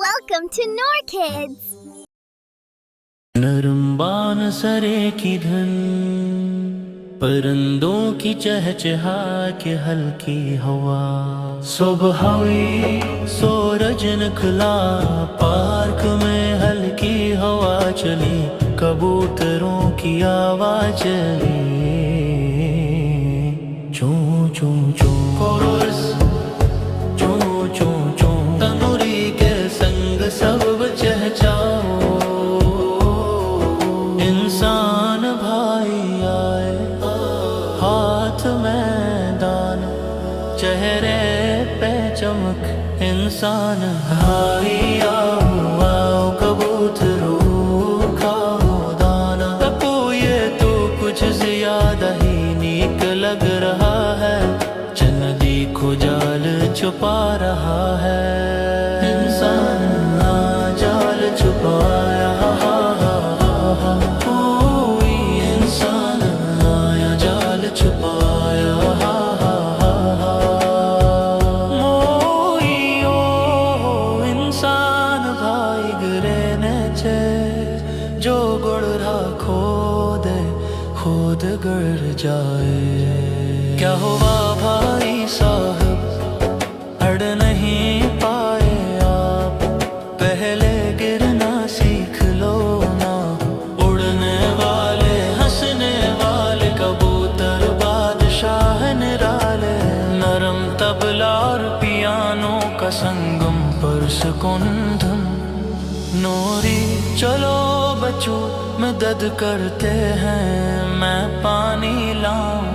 Welcome to Noor Kids. नरम बान सरे की धन, परिंदों की चहचहाके हल्की हवा। सुबह हुई सूरज निकला, पार्क में हल्की हवा चली, कबूतरों की आवाज चली। चूं चूं चूं कोरस, चूं चूं चूं तनुरी के संग सब चहचहाओ। इंसान भाई आए, हाथ में दान, चेहरे पे चमक। इंसान भाई आओ आओ, कबूतरों खाओ दाना। तपो ये तो कुछ ज्यादा ही नीक लग रहा है, चंदी को जाल छुपा रहा है। इंसान जाल छुपाया, जो गुड़ खो दे खुद गिर जाए। क्या हुआ भाई साहब, अड़ नहीं पाए आप? पहले गिरना सीख लो ना। उड़ने वाले हंसने वाले कबूतर बादशाह निराले। नरम तबला और पियानो का संगम पर सुकून धुन। नूरी चलो बच्चों मदद करते हैं, मैं पानी लाऊं,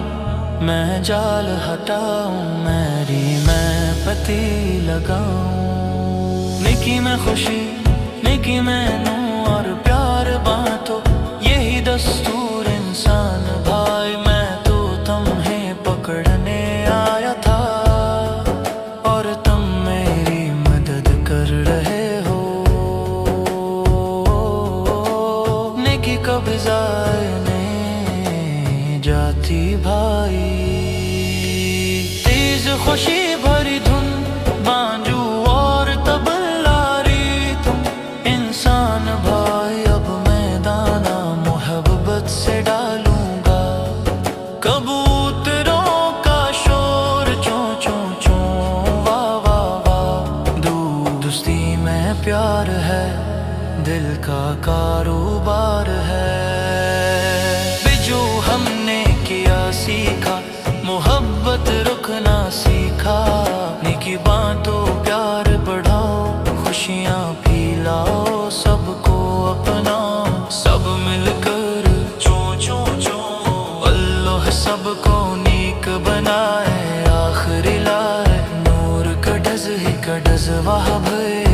मैं जाल हटाऊं, मैं पत्ती लगाऊं। निकी में खुशी, निकी में नूर और प्यार बांटो, यही दस्तूर इंसान भाई। मैं तो तुम्हें पकड़ने आया था और तुम मेरी मदद कर रहे हो। नेकी कभी ज़ाया नहीं जाती भाई। तेज खुशी भरी धुन, बांजू और तबला तुम। इंसान भाई अब मैं दाना मोहब्बत से डालूंगा। कबूतरों का शोर चों चों चों, वाह वाह वाह। दोस्ती में प्यार है, दिल का कारोबार है। जो हमने किया सीखा, मोहब्बत रुकना सीखा। नेकी बांटो, प्यार बढ़ाओ, खुशियाँ फैलाओ, सबको अपनाओ। सब मिलकर चों चों चों, अल्लाह सबको नीक बनाए। आखिरी लाए नूर का डज ही का डज, वाह भई।